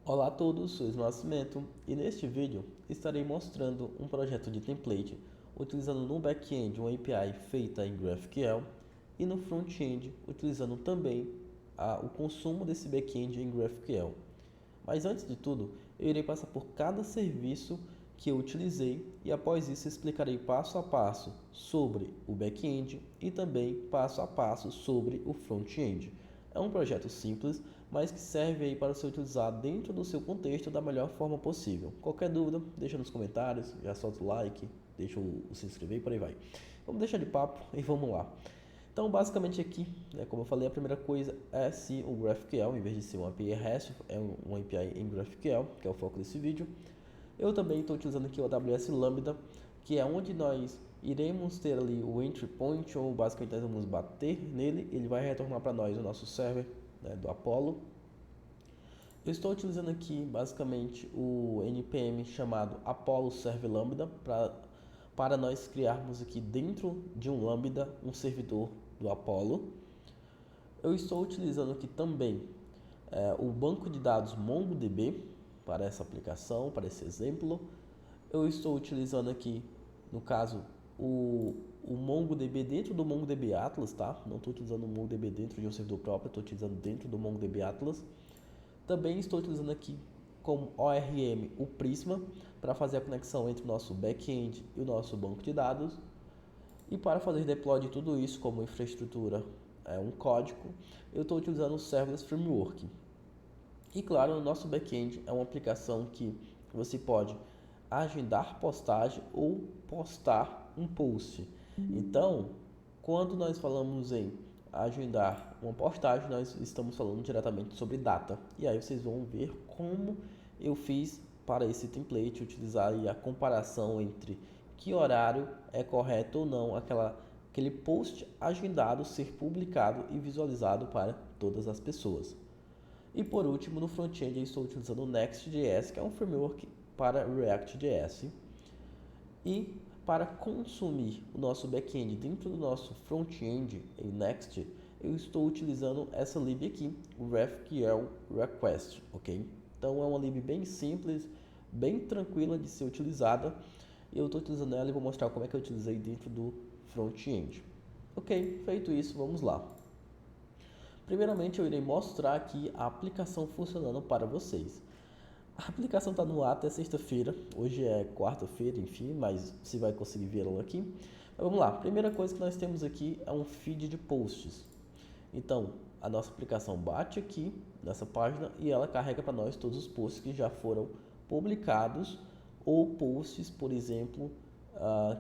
Olá a todos, sou Ismael Nascimento e neste vídeo estarei mostrando um projeto de template utilizando no back-end uma API feita em GraphQL e no front-end utilizando também o consumo desse back-end em GraphQL. Mas antes de tudo, eu irei passar por cada serviço que eu utilizei e após isso explicarei passo a passo sobre o back-end e também passo a passo sobre o front-end. É um projeto simples, mas que serve aí para ser utilizado dentro do seu contexto da melhor forma possível. Qualquer dúvida, deixa nos comentários, já solta o like, deixa o se inscrever e por aí vai. Vamos deixar de papo e vamos lá. Então, basicamente aqui, como eu falei, a primeira coisa é se o GraphQL, em vez de ser uma API REST, é uma API em GraphQL, que é o foco desse vídeo. Eu também estou utilizando aqui o AWS Lambda, que é onde nós iremos ter ali o entry point, ou basicamente nós vamos bater nele, ele vai retornar para nós o nosso server, do Apollo. Eu estou utilizando aqui basicamente o npm chamado Apollo Server Lambda para nós criarmos aqui dentro de um Lambda um servidor do Apollo. Eu estou utilizando aqui também o banco de dados MongoDB para essa aplicação, para esse exemplo. Eu estou utilizando aqui, no caso, o MongoDB dentro do MongoDB Atlas, tá? Não estou utilizando o MongoDB dentro de um servidor próprio, estou utilizando dentro do MongoDB Atlas. Também estou utilizando aqui como ORM o Prisma para fazer a conexão entre o nosso back-end e o nosso banco de dados. E para fazer deploy de tudo isso como infraestrutura, um código, eu estou utilizando o Serverless Framework. E claro, o nosso back-end é uma aplicação que você pode agendar postagem ou postar um post. Então, quando nós falamos em agendar uma postagem, nós estamos falando diretamente sobre data. E aí vocês vão ver como eu fiz para esse template, utilizar aí a comparação entre que horário é correto ou não aquele post agendado ser publicado e visualizado para todas as pessoas. E por último, no front-end eu estou utilizando o Next.js, que é um framework para React.js. E para consumir o nosso back-end dentro do nosso front-end em Next, eu estou utilizando essa lib aqui, o GraphQL Request, ok? Então é uma lib bem simples, bem tranquila de ser utilizada. Eu estou utilizando ela e vou mostrar como é que eu utilizei dentro do front-end. Ok, feito isso, vamos lá. Primeiramente eu irei mostrar aqui a aplicação funcionando para vocês. A aplicação está no ar até sexta-feira, hoje é quarta-feira, enfim, mas você vai conseguir vê-la aqui. Então, vamos lá, primeira coisa que nós temos aqui é um feed de posts. Então, a nossa aplicação bate aqui nessa página e ela carrega para nós todos os posts que já foram publicados ou posts, por exemplo,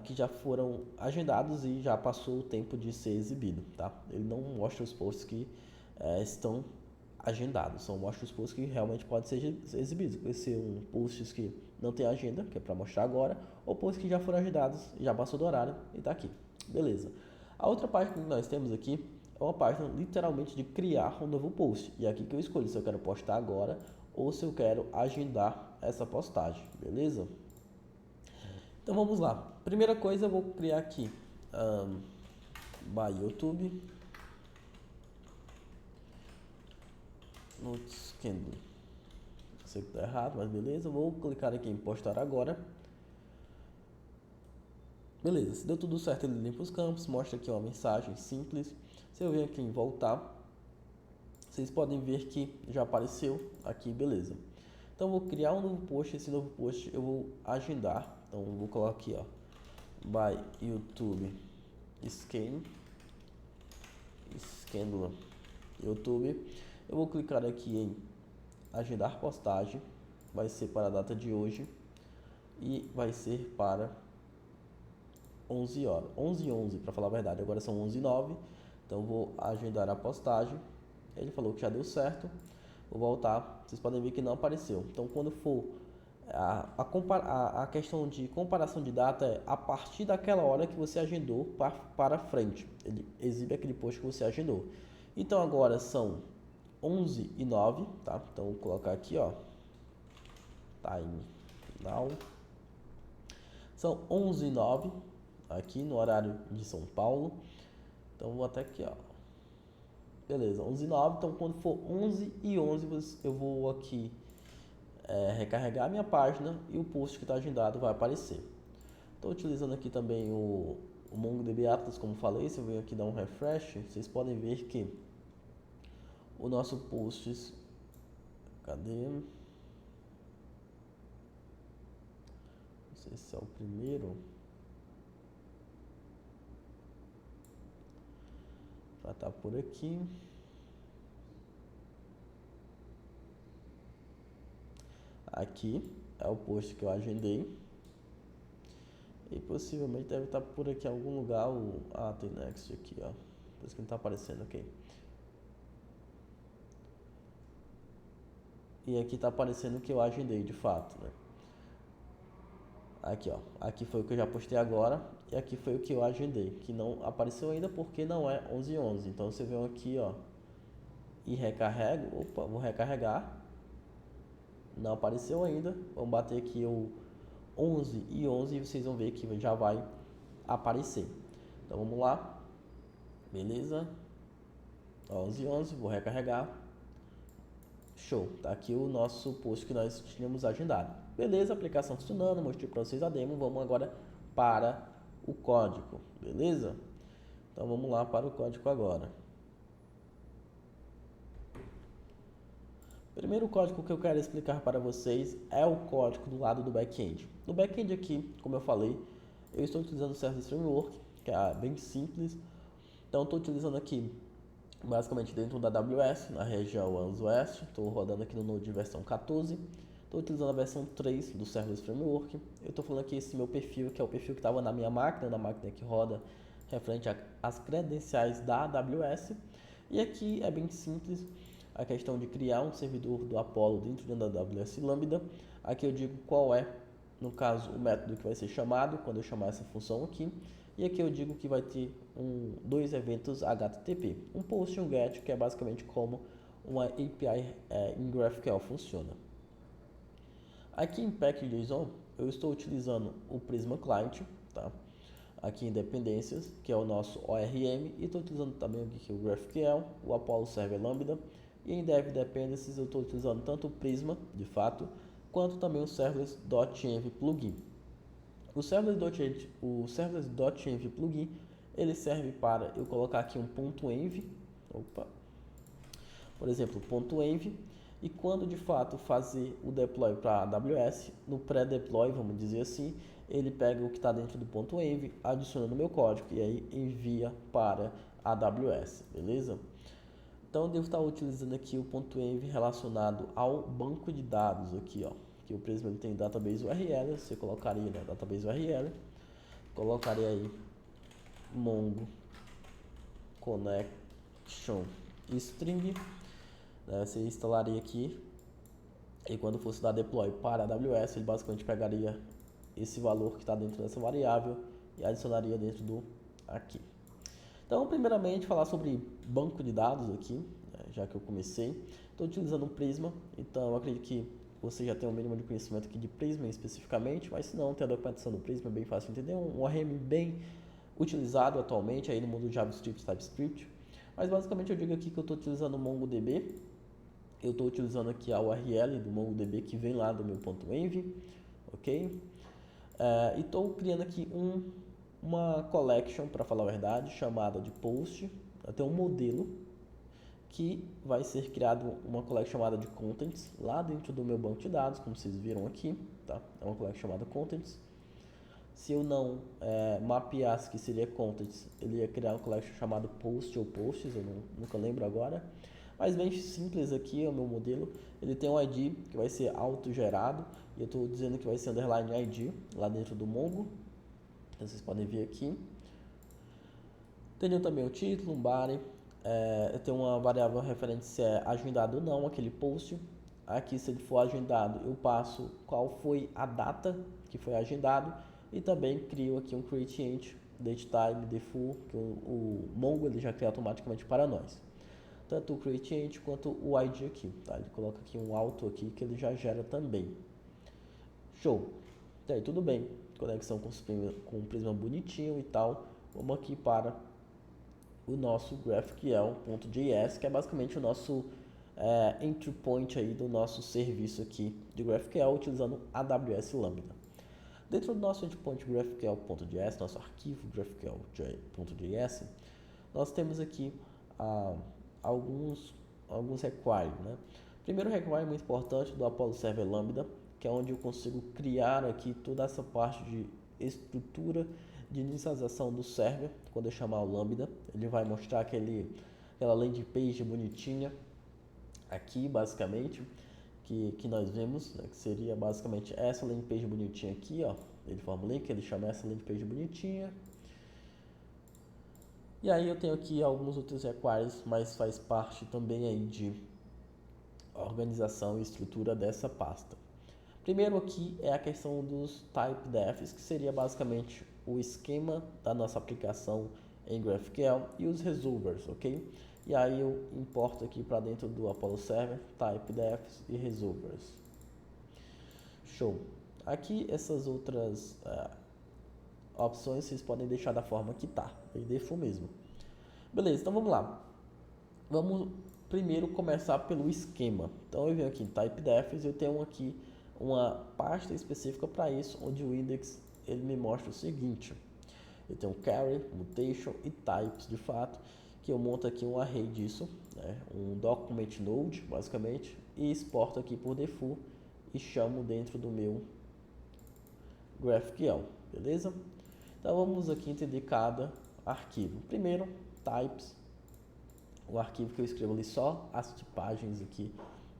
que já foram agendados e já passou o tempo de ser exibido, tá? Ele não mostra os posts que estão agendados, são mostra os posts que realmente podem ser exibidos. Pode ser posts que não tem agenda, que é para mostrar agora, ou posts que já foram agendados, já passou do horário e está aqui. Beleza. A outra página que nós temos aqui é uma página literalmente de criar um novo post. E é aqui que eu escolho se eu quero postar agora ou se eu quero agendar essa postagem, beleza? Então vamos lá. Primeira coisa eu vou criar aqui by YouTube Notes Candle. Sei que tá errado, mas beleza. Vou clicar aqui em postar agora. Beleza, se deu tudo certo, ele limpa os campos, mostra aqui uma mensagem simples. Se eu venho aqui em voltar, vocês podem ver que já apareceu aqui, beleza. Então eu vou criar um novo post, esse novo post eu vou agendar. Então eu vou colocar aqui, ó, by YouTube Scandal YouTube. Eu vou clicar aqui em agendar postagem, vai ser para a data de hoje e vai ser para 11 horas, 11h11 para falar a verdade, agora são 11h09, então vou agendar a postagem. Ele falou que já deu certo, vou voltar, vocês podem ver que não apareceu. Então quando for a questão de comparação de data é a partir daquela hora que você agendou para frente, ele exibe aquele post que você agendou. Então agora são 11h09, tá? Então vou colocar aqui, ó, time now. São 11h09 aqui no horário de São Paulo. Então vou até aqui, ó. Beleza, 11h09. Então quando for 11h11 eu vou aqui recarregar a minha página e o post que está agendado vai aparecer. Estou utilizando aqui também o MongoDB Atlas, como falei. Se eu venho aqui dar um refresh, vocês podem ver que o nosso post, cadê? Não sei se é o primeiro. Vai estar por aqui. Aqui é o post que eu agendei. E possivelmente deve estar por aqui em algum lugar tem next aqui, ó. Por isso que não está aparecendo, ok. E aqui está aparecendo que eu agendei de fato, né? Aqui, ó. Aqui foi o que eu já postei agora. E aqui foi o que eu agendei, que não apareceu ainda porque não é 11h11. Então você vem aqui, ó, e recarrego. Opa, vou recarregar. Não apareceu ainda. Vamos bater aqui o 11h11 e vocês vão ver que já vai aparecer. Então vamos lá. Beleza? 11h11, vou recarregar. Show, tá aqui o nosso post que nós tínhamos agendado. Beleza, aplicação funcionando, mostrei para vocês a demo. Vamos agora para o código, beleza? Então vamos lá para o código agora. Primeiro código que eu quero explicar para vocês é o código do lado do back-end. No back-end aqui, como eu falei, eu estou utilizando o Service Framework, que é bem simples. Então estou utilizando aqui basicamente dentro da AWS, na região ANS-West. Estou rodando aqui no Node versão 14. Estou utilizando a versão 3 do Service Framework. Eu estou falando aqui esse meu perfil, que é o perfil que estava na minha máquina, na máquina que roda referente às credenciais da AWS. E aqui é bem simples a questão de criar um servidor do Apollo dentro da AWS Lambda. Aqui eu digo qual é, no caso, o método que vai ser chamado quando eu chamar essa função aqui. E aqui eu digo que vai ter dois eventos HTTP, um post e um get, que é basicamente como uma API em GraphQL funciona. Aqui em Package.json eu estou utilizando o Prisma Client, tá? Aqui em dependências, que é o nosso ORM, e estou utilizando também aqui o GraphQL, o Apollo Server Lambda, e em Dev Dependencies eu estou utilizando tanto o Prisma, de fato, quanto também o Serverless.env plugin. O Serverless.env plugin, ele serve para eu colocar aqui um .env, por exemplo, .env, e quando de fato fazer o deploy para a AWS, no pré-deploy, vamos dizer assim, ele pega o que está dentro do .env, adiciona no meu código e aí envia para a AWS, beleza? Então eu devo estar utilizando aqui o .env relacionado ao banco de dados aqui, ó. Que o Prisma ele tem database URL, você colocaria na database URL, colocaria aí Mongo Connection String, né, você instalaria aqui e quando fosse dar deploy para a AWS, ele basicamente pegaria esse valor que está dentro dessa variável e adicionaria dentro do aqui. Então, primeiramente, falar sobre banco de dados aqui, né, já que eu comecei. Estou utilizando o Prisma, então eu acredito que você já tem um mínimo de conhecimento aqui de Prisma especificamente, mas se não, tem a documentação do Prisma, é bem fácil de entender, um ORM bem utilizado atualmente aí no mundo JavaScript e TypeScript. Mas basicamente eu digo aqui que eu estou utilizando o MongoDB, eu estou utilizando aqui a URL do MongoDB que vem lá do meu .env, ok? E estou criando aqui uma collection, para falar a verdade, chamada de post, até um modelo que vai ser criado uma collection chamada de contents lá dentro do meu banco de dados, como vocês viram aqui, tá? É uma collection chamada contents. Se eu não mapeasse que seria contents, ele ia criar uma collection chamada post ou posts, eu nunca lembro agora. Mas bem simples aqui é o meu modelo. Ele tem um ID que vai ser autogerado e eu estou dizendo que vai ser underline ID lá dentro do Mongo. Então, vocês podem ver aqui. Tenho também o título, um body. Eu tenho uma variável referente se é agendado ou não aquele post. Aqui, se ele for agendado, eu passo qual foi a data que foi agendado. E também crio aqui um createInt, datetime, default, que o Mongo ele já cria automaticamente para nós. Tanto o createInt quanto o ID aqui, tá? Ele coloca aqui um auto aqui que ele já gera também. Show! E aí, tudo bem. Conexão com o Prisma bonitinho e tal. Vamos aqui para o nosso GraphQL.js, que é basicamente o nosso entry point aí do nosso serviço aqui de GraphQL utilizando AWS Lambda. Dentro do nosso endpoint GraphQL.js, nosso arquivo GraphQL.js, nós temos aqui alguns require, né? Primeiro require muito importante do Apollo Server Lambda, que é onde eu consigo criar aqui toda essa parte de estrutura de inicialização do server. Quando eu chamar o Lambda, ele vai mostrar aquela landing page bonitinha aqui, basicamente, que nós vemos, né, que seria basicamente essa landing page bonitinha aqui, ó. Ele forma um link, ele chama essa landing page bonitinha. E aí eu tenho aqui alguns outros requires, mas faz parte também aí de organização e estrutura dessa pasta. Primeiro aqui é a questão dos typedefs, que seria basicamente o esquema da nossa aplicação em GraphQL e os resolvers, ok? E aí eu importo aqui para dentro do Apollo Server, typedefs e resolvers. Show! Aqui essas outras opções vocês podem deixar da forma que tá, by default mesmo. Beleza, então vamos lá. Vamos primeiro começar pelo esquema. Então eu venho aqui em typedefs e eu tenho aqui uma pasta específica para isso, onde o index ele me mostra o seguinte: eu tenho carry, mutation e types de fato, que eu monto aqui um array disso, né, um document node basicamente, e exporto aqui por default e chamo dentro do meu GraphQL, beleza? Então vamos aqui entender cada arquivo. Primeiro, types, o arquivo que eu escrevo ali só as tipagens aqui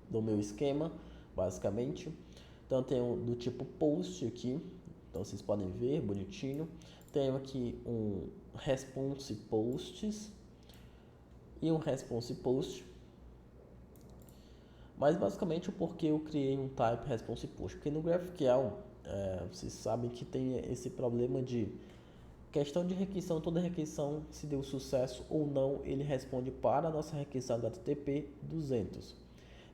do meu esquema, basicamente. Então tenho do tipo post aqui, então vocês podem ver, bonitinho. Tenho aqui um response posts e um response post. Mas basicamente o porquê eu criei um type response post, porque no GraphQL vocês sabem que tem esse problema de questão de requisição. Toda requisição, se deu sucesso ou não, ele responde para a nossa requisição HTTP 200.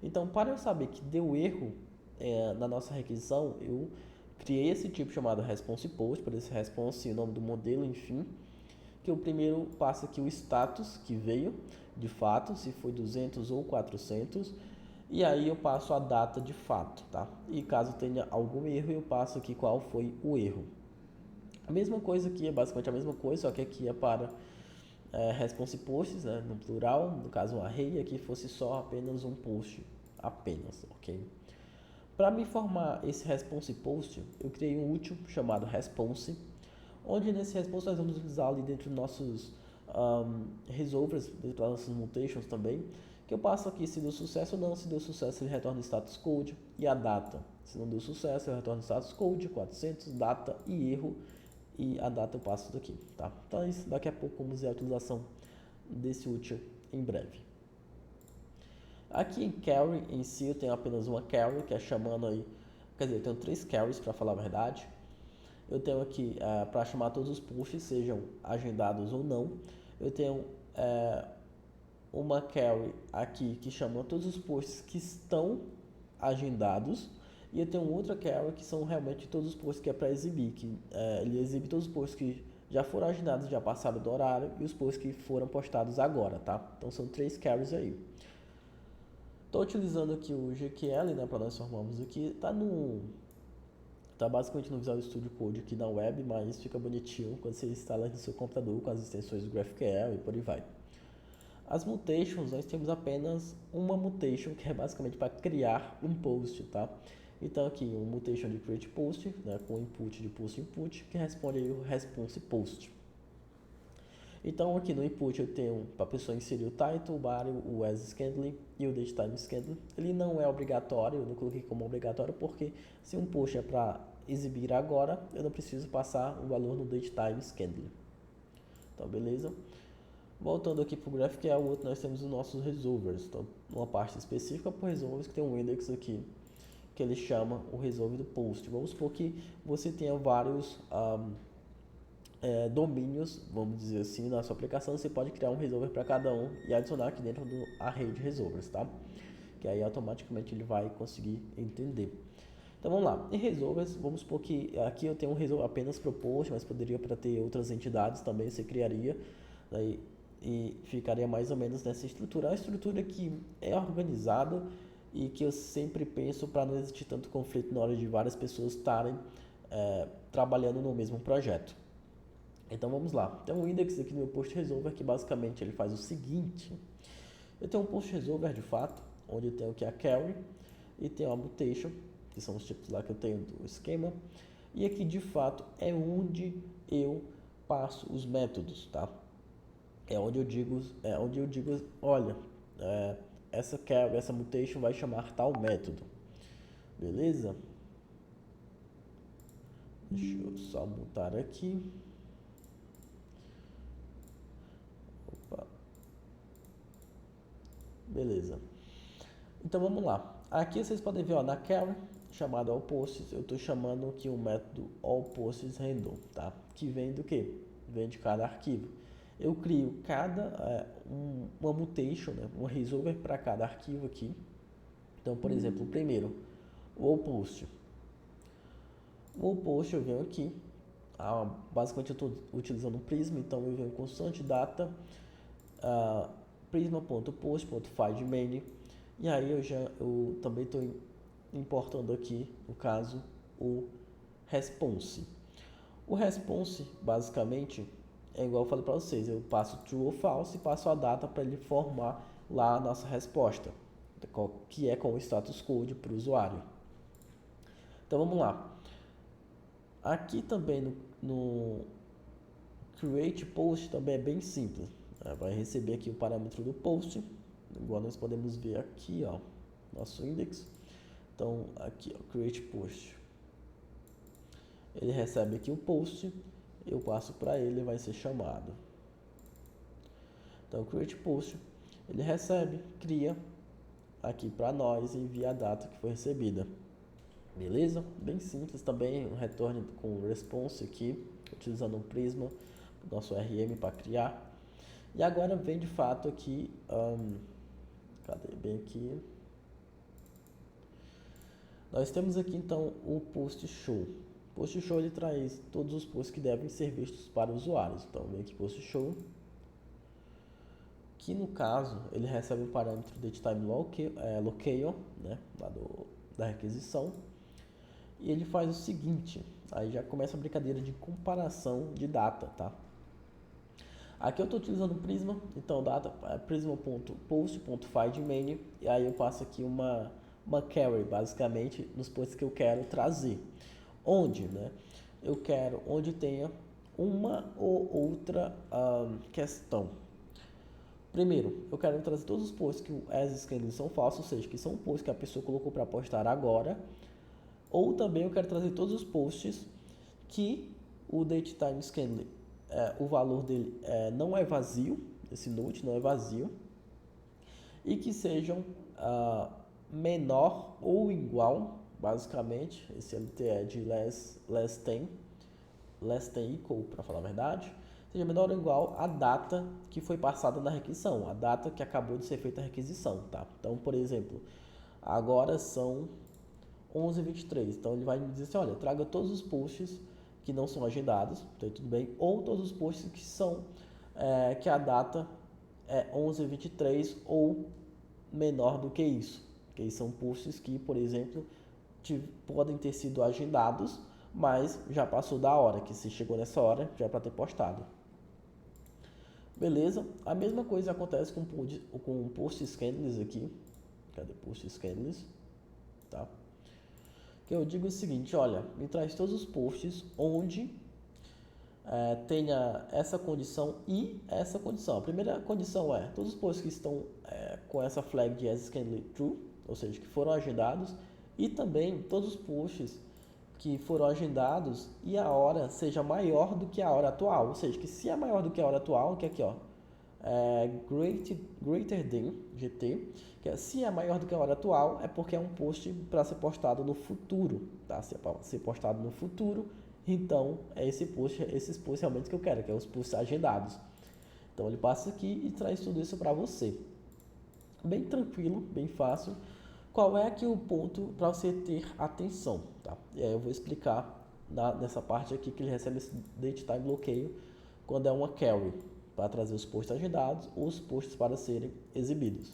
Então, para eu saber que deu erro na nossa requisição, eu criei esse tipo chamado response post, para esse response, o nome do modelo, enfim, que eu primeiro passo aqui o status que veio, de fato, se foi 200 ou 400, e aí eu passo a data de fato, tá? E caso tenha algum erro, eu passo aqui qual foi o erro. A mesma coisa aqui, é basicamente a mesma coisa, só que aqui é para response posts, né, no plural, no caso um array, aqui fosse só apenas um post, apenas, ok? Para me formar esse response post, eu criei um útil chamado response, onde nesse response nós vamos utilizar ali dentro dos nossos resolvers, dentro das nossas mutations também, que eu passo aqui se deu sucesso ou não. Se deu sucesso, ele retorna o status code e a data. Se não deu sucesso, ele retorna o status code, 400, data e erro, e a data eu passo daqui, tá? Então isso, daqui a pouco vamos ver a utilização desse útil em breve. Aqui em carry em si eu tenho apenas uma carry, que é chamando aí, quer dizer, eu tenho 3 carries para falar a verdade. Eu tenho aqui para chamar todos os posts, sejam agendados ou não. Eu tenho uma carry aqui que chama todos os posts que estão agendados. E eu tenho outra carry que são realmente todos os posts que é para exibir, que ele exibe todos os posts que já foram agendados, já passaram do horário, e os posts que foram postados agora, tá? Então são 3 carries aí. Estou utilizando aqui o GQL, né, para nós formarmos aqui. Tá basicamente no Visual Studio Code aqui na web, mas fica bonitinho quando você instala no seu computador com as extensões do GraphQL e por aí vai. As mutations, nós temos apenas uma mutation, que é basicamente para criar um post, tá? Então aqui um mutation de create post, né, com input de post input, que responde aí o response post. Então aqui no input eu tenho para a pessoa inserir o title, o body, o as scheduling e o datetime scheduling. Ele não é obrigatório, eu não coloquei como obrigatório porque se um post é para exibir agora, eu não preciso passar o valor no datetime scheduling. Então beleza. Voltando aqui para o GraphQL, o outro nós temos os nossos resolvers. Então uma parte específica para resolvers que tem um index aqui que ele chama o resolve do post. Vamos supor que você tenha vários domínios, vamos dizer assim, na sua aplicação. Você pode criar um resolver para cada um e adicionar aqui dentro do array de resolvers, tá? Que aí automaticamente ele vai conseguir entender. Então vamos lá, em resolvers, vamos supor que aqui eu tenho um resolver apenas para o post, mas poderia para ter outras entidades também, você criaria. Daí e ficaria mais ou menos nessa estrutura. É uma estrutura que é organizada e que eu sempre penso para não existir tanto conflito na hora de várias pessoas estarem trabalhando no mesmo projeto. Então vamos lá. Tem um index aqui no meu post resolver que basicamente ele faz o seguinte. Eu tenho um post resolver de fato, onde eu tenho aqui a carry e tenho a mutation, que são os tipos lá que eu tenho do esquema. E aqui de fato é onde eu passo os métodos, tá? É onde eu digo, olha, essa carry, essa mutation vai chamar tal método. Beleza? Deixa eu só mutar aqui. Opa. Beleza. Então vamos lá. Aqui vocês podem ver, ó, na carry, chamado allPosts, eu estou chamando aqui um método allPostsRandom, tá? Que vem do que? Vem de cada arquivo. Eu crio uma mutation, né? Um resolver para cada arquivo aqui. Então, por exemplo, o primeiro, o allPost. O allPost eu venho aqui, basicamente eu estou utilizando o Prisma, então eu venho constante data, prisma.post.findMany, e aí eu também estou importando aqui, no caso, o response. O response, basicamente, é igual eu falei para vocês, eu passo true ou false e passo a data para ele formar lá a nossa resposta, que é com o status code para o usuário. Então vamos lá. Aqui também no create post também é bem simples. Vai receber aqui o parâmetro do post, igual nós podemos ver aqui, ó, nosso index. Então aqui, ó, create post. Ele recebe aqui o post, eu passo para ele, vai ser chamado. Então create post, ele recebe, cria aqui para nós e envia a data que foi recebida. Beleza? Bem simples também, um retorno com response aqui, utilizando um Prisma, nosso RM para criar. E agora vem de fato aqui, cadê? Bem aqui. Nós temos aqui então o post show. O post show ele traz todos os posts que devem ser vistos para usuários. Então vem aqui post show, que no caso ele recebe o parâmetro datetime locale, né, lá da requisição. E ele faz o seguinte, aí já começa a brincadeira de comparação de data, tá? Aqui eu estou utilizando o Prisma, então data é prisma.post.findMany, e aí eu passo aqui uma carry, basicamente, nos posts que eu quero trazer. Onde, né? Onde tenha uma ou outra questão. Primeiro, eu quero trazer todos os posts que as scans são falsos, ou seja, que são posts que a pessoa colocou para postar agora. Ou também eu quero trazer todos os posts que o datetime scan, o valor dele não é vazio, esse node não é vazio, e que sejam menor ou igual, basicamente, esse LT é de less than equal, para falar a verdade, seja menor ou igual à data que foi passada na requisição, a data que acabou de ser feita a requisição, tá? Então, por exemplo, agora são 11h23, então ele vai me dizer assim, olha, traga todos os posts que não são agendados, então tudo bem, ou todos os posts que são, que a data é 11h23 ou menor do que isso, que são posts que, por exemplo, podem ter sido agendados, mas já passou da hora, que se chegou nessa hora, já é para ter postado. Beleza? A mesma coisa acontece com post scanless aqui, cadê post scanless, tá? Que eu digo o seguinte, olha, me traz todos os posts onde tenha essa condição e essa condição. A primeira condição é todos os posts que estão com essa flag de asScanly true, ou seja, que foram agendados, e também todos os posts que foram agendados e a hora seja maior do que a hora atual, ou seja, que se é maior do que a hora atual, que é aqui, ó, greater than GT, que se é maior do que a hora atual, é porque é um post para ser postado no futuro, tá? Se é para ser postado no futuro, então é esses posts realmente que eu quero, que é os posts agendados. Então ele passa aqui e traz tudo isso para você. Bem tranquilo, bem fácil. Qual é aqui o ponto para você ter atenção, tá? E aí eu vou explicar nessa parte aqui que ele recebe esse datetime bloqueio quando é uma carry. para trazer os posts agendados, os posts para serem exibidos.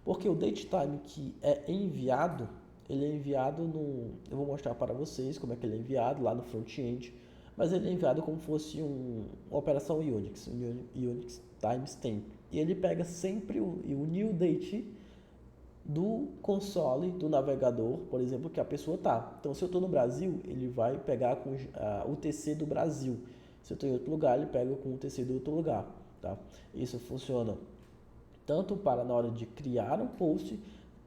Porque o datetime que é enviado, ele é enviado no... Eu vou mostrar para vocês como é que ele é enviado lá no front-end, mas ele é enviado como fosse uma operação Unix, um Unix timestamp. E ele pega sempre o new date do console, do navegador, por exemplo, que a pessoa está. Então, se eu estou no Brasil, ele vai pegar com o UTC do Brasil. Se eu estou em outro lugar, ele pega com o UTC do outro lugar. Tá? Isso funciona tanto para na hora de criar um post,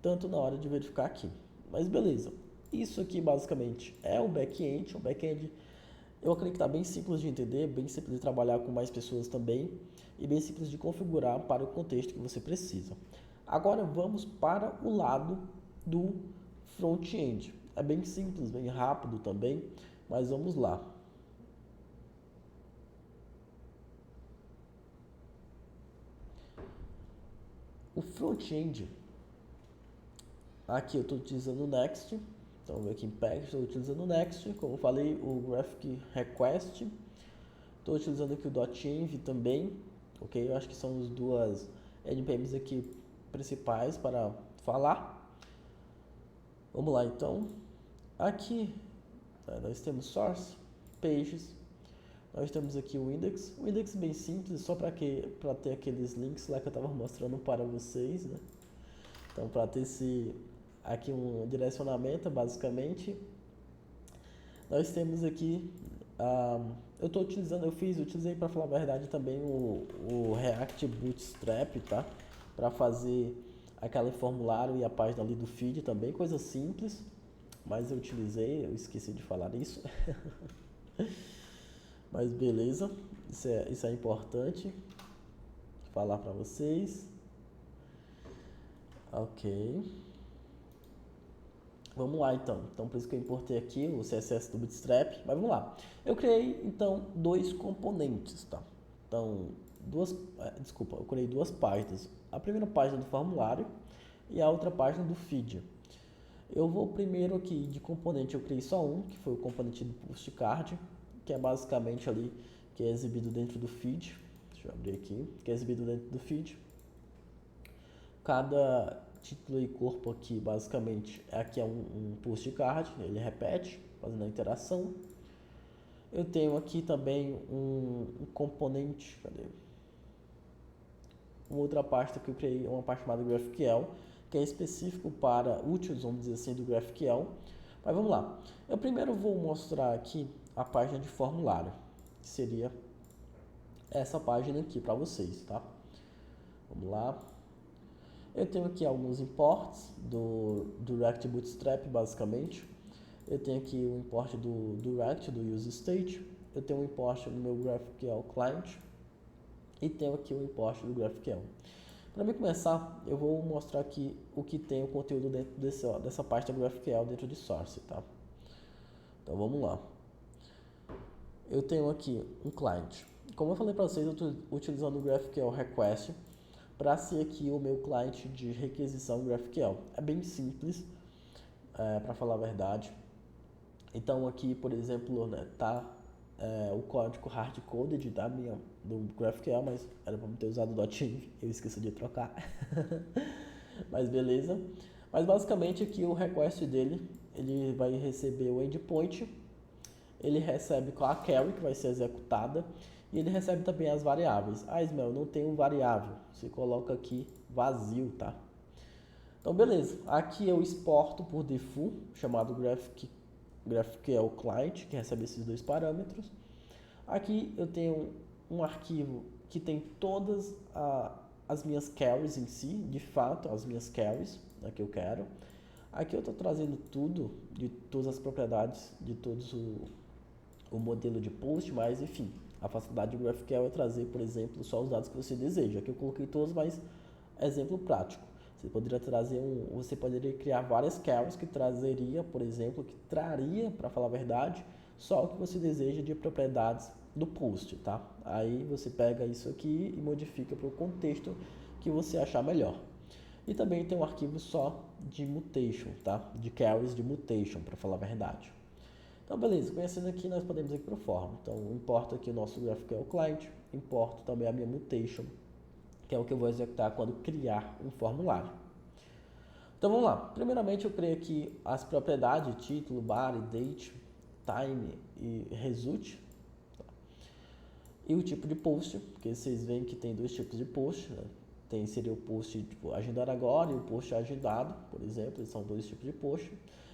tanto na hora de verificar aqui. Mas beleza, isso aqui basicamente é o back-end. O back-end eu acredito que está bem simples de entender, bem simples de trabalhar com mais pessoas também e bem simples de configurar para o contexto que você precisa. Agora vamos para o lado do front-end. É bem simples, bem rápido também, mas vamos lá. O front-end, aqui eu estou utilizando o Next, então aqui em Package estou utilizando o Next, como eu falei, o Graphic Request, estou utilizando aqui o .env também, ok? Eu acho que são as duas NPMs aqui principais para falar. Vamos lá então, aqui nós temos Source, Pages, nós temos aqui o index bem simples, só para ter aqueles links lá que eu estava mostrando para vocês, né? Então, para ter aqui um direcionamento, basicamente, nós temos aqui, eu utilizei para falar a verdade também o React Bootstrap, tá? Para fazer aquele formulário e a página ali do feed também, coisa simples, mas eu esqueci de falar isso. Mas beleza, isso é importante falar para vocês. Ok. Vamos lá então. Então por isso que eu importei aqui o CSS do Bootstrap. Mas vamos lá. Eu criei então dois componentes, tá? Então, eu criei duas páginas. A primeira página do formulário e a outra página do feed. Eu vou primeiro aqui de componente, eu criei só um, que foi o componente do postcard, que é basicamente ali, que é exibido dentro do feed. Deixa eu abrir aqui, que é exibido dentro do feed. Cada título e corpo aqui, basicamente, aqui é um postcard, ele repete, fazendo a interação. Eu tenho aqui também um componente, cadê? Uma outra pasta que eu criei, uma pasta chamada GraphQL, que é específico para úteis, vamos dizer assim, do GraphQL. Mas vamos lá. Eu primeiro vou mostrar aqui a página de formulário, que seria essa página aqui para vocês, tá? Vamos lá. Eu tenho aqui alguns imports do React Bootstrap, basicamente. Eu tenho aqui o import do React, do useState. Eu tenho um import no meu GraphQL Client. E tenho aqui o import do GraphQL. Para mim começar, eu vou mostrar aqui o que tem o conteúdo dentro dessa pasta GraphQL dentro de Source, tá? Então vamos lá. Eu tenho aqui um client. Como eu falei para vocês, eu estou utilizando o GraphQL Request para ser aqui o meu cliente de requisição GraphQL. É bem simples, para falar a verdade. Então aqui, por exemplo, né, tá o código hard-coded do GraphQL, mas era para ter usado o .env, eu esqueci de trocar. Mas beleza. Mas basicamente aqui o request dele, ele vai receber o endpoint, ele recebe com a query que vai ser executada, e ele recebe também as variáveis. Ah, Ismael, não tem um variável. Você coloca aqui vazio, tá? Então, beleza. Aqui eu exporto por default, chamado GraphQL Client, que recebe esses dois parâmetros. Aqui eu tenho um arquivo que tem todas as minhas queries em si, de fato, as minhas queries, né, que eu quero. Aqui eu estou trazendo tudo, de todas as propriedades, de todos o modelo de post, mas enfim, a facilidade do GraphQL é trazer, por exemplo, só os dados que você deseja. Aqui eu coloquei todos, mas exemplo prático. Você poderia criar várias queries que traria, por exemplo, para falar a verdade, só o que você deseja de propriedades do post, tá? Aí você pega isso aqui e modifica para o contexto que você achar melhor. E também tem um arquivo só de mutation, tá? De queries de mutation, para falar a verdade. Então, beleza, conhecendo aqui, nós podemos ir para o form. Então, importo aqui o nosso GraphQL Client, importo também a minha mutation, que é o que eu vou executar quando criar um formulário. Então, vamos lá. Primeiramente, eu criei aqui as propriedades, título, body, date, time e result. E o tipo de post, porque vocês veem que tem dois tipos de post, né? Seria o post tipo, agendar agora e o post agendado, por exemplo, são dois tipos de post.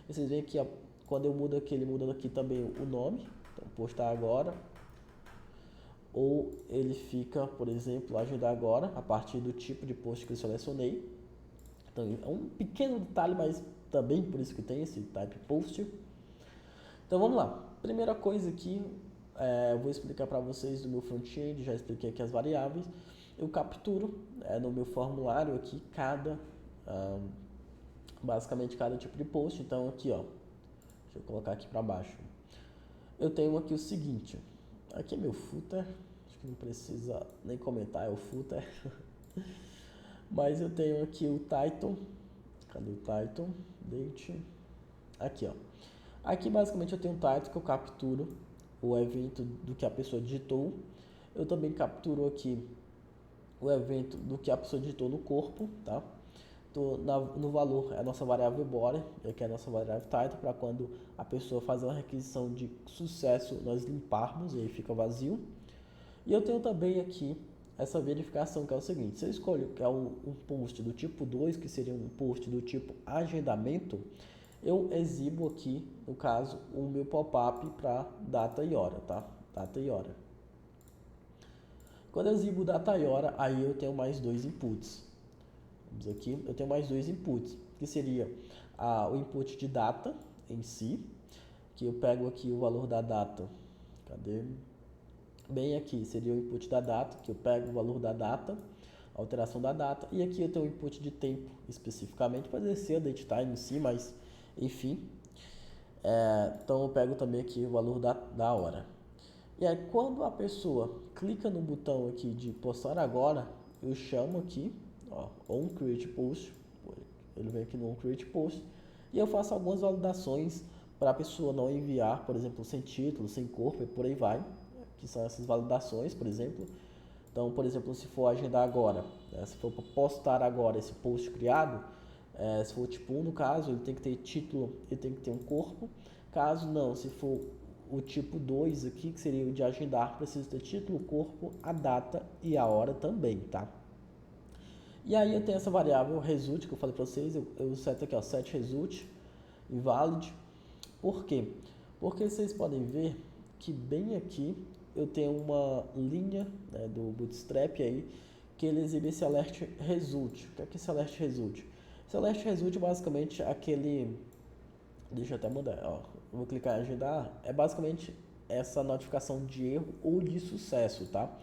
E vocês veem que quando eu mudo aqui, ele muda aqui também o nome, então postar agora, ou ele fica, por exemplo, agendar agora, a partir do tipo de post que eu selecionei. Então é um pequeno detalhe, mas também por isso que tem esse type post. Então vamos lá, primeira coisa aqui, eu vou explicar para vocês do meu front-end, já expliquei aqui as variáveis. Eu capturo no meu formulário aqui basicamente cada tipo de post. Então aqui, ó, deixa eu colocar aqui para baixo. Eu tenho aqui o seguinte, aqui é meu footer, acho que não precisa nem comentar, é o footer. Mas eu tenho aqui o title, cadê o title? Date, aqui ó. Aqui basicamente eu tenho um title que eu capturo o evento do que a pessoa digitou. Eu também capturo aqui o evento do que a pessoa digitou no corpo, tá? No valor é a nossa variável body, que é a nossa variável title, para quando a pessoa fazer uma requisição de sucesso, nós limparmos e aí fica vazio. E eu tenho também aqui essa verificação, que é o seguinte: se eu escolho que é um post do tipo 2, que seria um post do tipo agendamento, eu exibo aqui, no caso, o meu pop-up para data e hora, tá? Data e hora. Quando eu exibo data e hora, aí eu tenho mais dois inputs. Vamos aqui, eu tenho mais dois inputs, que seria o input de data em si, que eu pego aqui o valor da data. Cadê? Bem aqui seria o input da data, que eu pego o valor da data, a alteração da data, e aqui eu tenho o input de tempo especificamente, pode ser a date time em si, mas enfim. Então eu pego também aqui o valor da hora. E aí quando a pessoa clica no botão aqui de postar agora, eu chamo aqui, ó, on create post, ele vem aqui no on create post, e eu faço algumas validações para a pessoa não enviar, por exemplo, sem título, sem corpo e por aí vai, que são essas validações, por exemplo. Então, por exemplo, se for agendar agora, né, se for postar agora esse post criado, se for tipo 1 no caso, ele tem que ter título e tem que ter um corpo. Caso não, se for o tipo 2 aqui, que seria o de agendar, precisa ter título, corpo, a data e a hora também, tá? E aí eu tenho essa variável result que eu falei para vocês, eu seto aqui, ó, set result invalid. Por quê? Porque vocês podem ver que bem aqui eu tenho uma linha, né, do Bootstrap aí, que ele exibe esse alert result. O que é esse alert result? Esse alert result basicamente aquele... Deixa eu até mudar, ó. Eu vou clicar em agendar. É basicamente essa notificação de erro ou de sucesso, tá?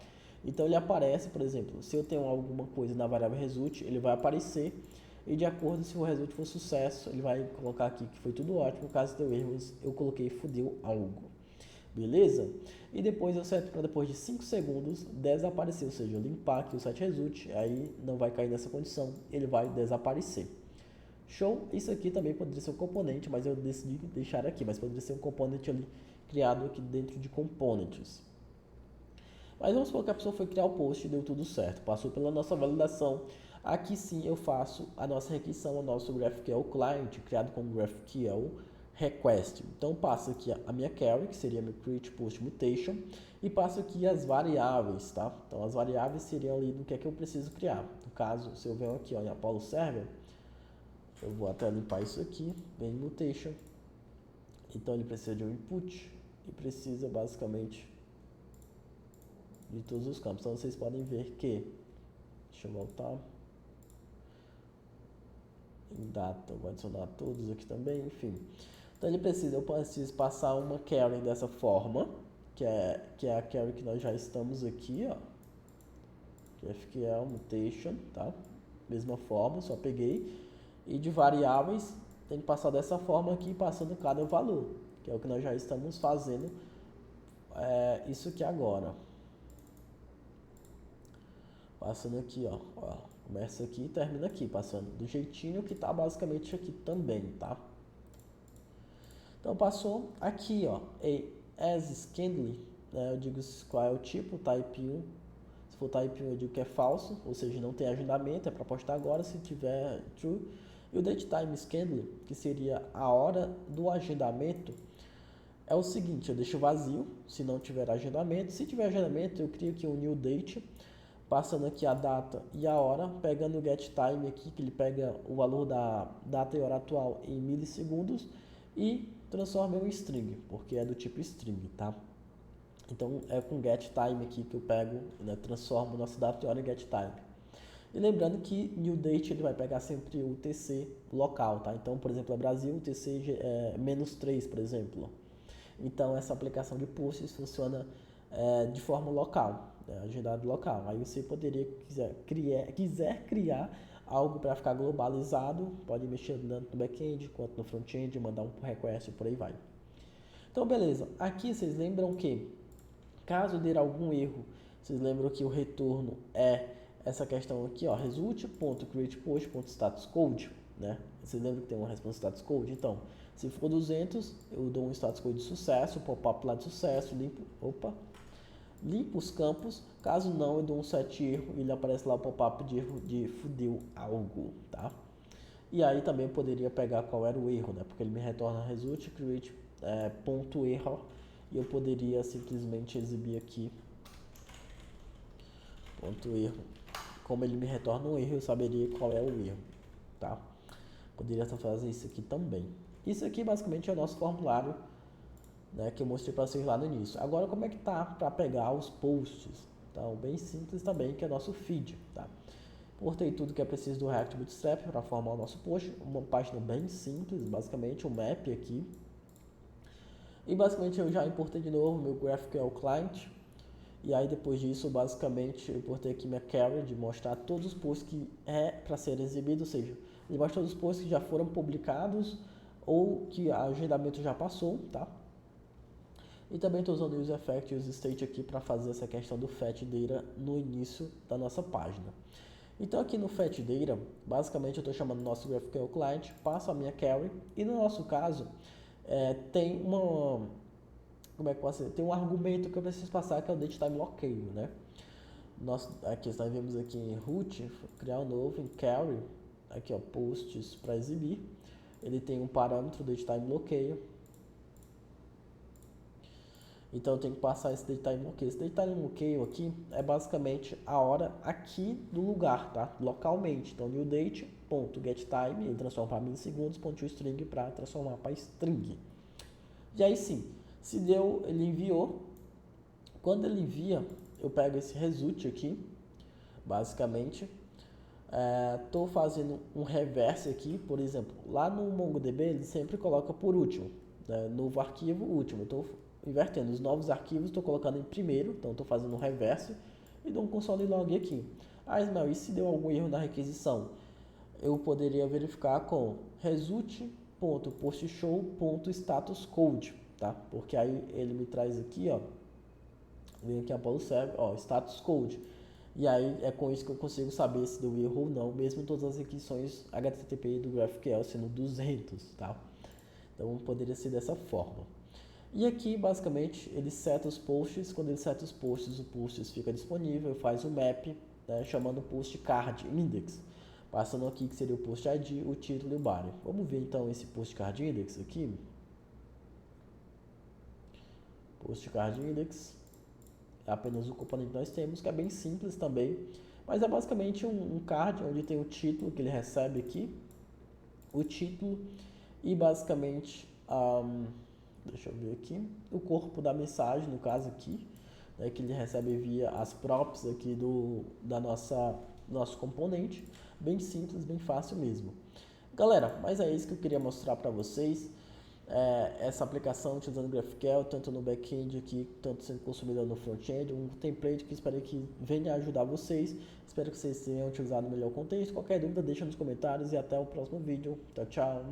Então ele aparece, por exemplo, se eu tenho alguma coisa na variável result, ele vai aparecer e de acordo se o result for sucesso, ele vai colocar aqui que foi tudo ótimo. Caso deu erros, eu coloquei fudeu algo. Beleza? E depois eu seto para depois de 5 segundos desaparecer, ou seja, eu limpar aqui o set result, aí não vai cair nessa condição, ele vai desaparecer. Show? Isso aqui também poderia ser um componente, mas eu decidi deixar aqui, mas poderia ser um componente ali criado aqui dentro de components. Mas vamos supor que a pessoa foi criar o post e deu tudo certo, passou pela nossa validação. Aqui sim eu faço a nossa requisição ao nosso GraphQL Client, criado como GraphQL Request. Então passo aqui a minha query, que seria meu create post mutation, e passo aqui as variáveis, tá? Então as variáveis seriam ali do que é que eu preciso criar. No caso, se eu venho aqui ó, em Apollo Server, eu vou até limpar isso aqui, vem em mutation. Então ele precisa de um input e precisa basicamente de todos os campos. Então vocês podem ver que, deixa eu voltar, em data, eu vou adicionar todos aqui também, enfim. Então eu preciso passar uma query dessa forma, que é a query que nós já estamos aqui, ó, GraphQL mutation, tá? Mesma forma, só peguei, e de variáveis tem que passar dessa forma aqui, passando cada valor, que é o que nós já estamos fazendo, isso aqui agora. Passando aqui, ó, começa aqui e termina aqui, passando do jeitinho que tá basicamente aqui também, tá? Então passou aqui, ó, as scandally, né, eu digo qual é o tipo, type 1. Se for type 1 eu digo que é falso, ou seja, não tem agendamento, é para postar agora, se tiver true. E o date time scandally, que seria a hora do agendamento, é o seguinte, eu deixo vazio, se não tiver agendamento. Se tiver agendamento, eu crio aqui um new date, passando aqui a data e a hora, pegando o get time aqui, que ele pega o valor da data e hora atual em milissegundos, e transforma em string, porque é do tipo string, tá? Então é com get time aqui que eu pego, né, transformo nossa data e hora em get time. E lembrando que new date ele vai pegar sempre o TC local, tá? Então, por exemplo, é Brasil, o TC é -3, por exemplo. Então essa aplicação de posts funciona de forma local, agendado local. Aí você poderia, quiser criar algo para ficar globalizado, pode mexer tanto no back-end quanto no front-end, mandar um request e por aí vai. Então beleza, aqui vocês lembram que caso der algum erro, vocês lembram que o retorno é essa questão aqui, ó, result.createPost.statusCode, né? Vocês lembram que tem uma resposta status code? Então, se for 200, eu dou um status code de sucesso, pop-up lá de sucesso, limpo os campos. Caso não, eu dou um set erro e ele aparece lá o pop-up de erro de fudeu algo, tá? E aí também eu poderia pegar qual era o erro, né? Porque ele me retorna result create ponto erro e eu poderia simplesmente exibir aqui ponto erro. Como ele me retorna um erro, eu saberia qual é o erro, tá? Poderia fazer isso aqui também. Isso aqui basicamente é o nosso formulário, né, que eu mostrei para vocês lá no início. Agora como é que tá para pegar os posts? Então bem simples também, que é nosso feed, tá? Importei tudo que é preciso do React Bootstrap para formar o nosso post, uma página bem simples, basicamente um map aqui. E basicamente eu já importei de novo meu GraphQL Client. E aí depois disso, basicamente, eu importei aqui minha carry de mostrar todos os posts que é para ser exibido, ou seja, ele mostra todos os posts que já foram publicados ou que o agendamento já passou, tá? E também estou usando o useEffect e o useState aqui para fazer essa questão do fetch data no início da nossa página. Então aqui no fetch data, basicamente eu estou chamando o nosso GraphQL Client, passo a minha carry e no nosso caso tem uma... Como é que posso dizer? Tem um argumento que eu preciso passar que é o datetime bloqueio, né? Aqui nós vemos aqui em root, criar um novo, em carry, aqui ó, posts para exibir. Ele tem um parâmetro datetime bloqueio. Então eu tenho que passar esse datetime bloqueio. Esse datetime bloqueio aqui é basicamente a hora aqui do lugar, tá? Localmente. Então new date.getTime, ele transforma para milissegundos, .toString para transformar para string. E aí sim, se deu, ele enviou. Quando ele envia, eu pego esse result aqui, basicamente. Estou fazendo um reverse aqui, por exemplo, lá no MongoDB ele sempre coloca por último, né? Novo arquivo, último. Estou invertendo os novos arquivos, estou colocando em primeiro, então estou fazendo um reverse e dou um console log aqui. Ah, Ismael, e se deu algum erro na requisição? Eu poderia verificar com result.postshow.statusCode, tá? Porque aí ele me traz aqui, ó, vem aqui a Apollo Server, ó, status code. E aí é com isso que eu consigo saber se deu erro ou não, mesmo todas as requisições HTTP do GraphQL sendo 200, tá? Então poderia ser dessa forma. E aqui basicamente ele seta os posts, quando ele seta os posts, o posts fica disponível, faz o map, né, chamando o post card index. Passando aqui que seria o post ID, o título e o body. Vamos ver então esse post card index aqui. Post card index é apenas o componente que nós temos, que é bem simples também, mas é basicamente um card onde tem o título que ele recebe aqui, o título e basicamente, deixa eu ver aqui, o corpo da mensagem, no caso aqui, né, que ele recebe via as props aqui nosso componente, bem simples, bem fácil mesmo. Galera, mas é isso que eu queria mostrar para vocês. Essa aplicação utilizando GraphQL, tanto no back-end aqui, tanto sendo consumida no front-end, um template que espero que venha ajudar vocês. Espero que vocês tenham utilizado no melhor contexto. Qualquer dúvida, deixa nos comentários e até o próximo vídeo. Tchau, tchau.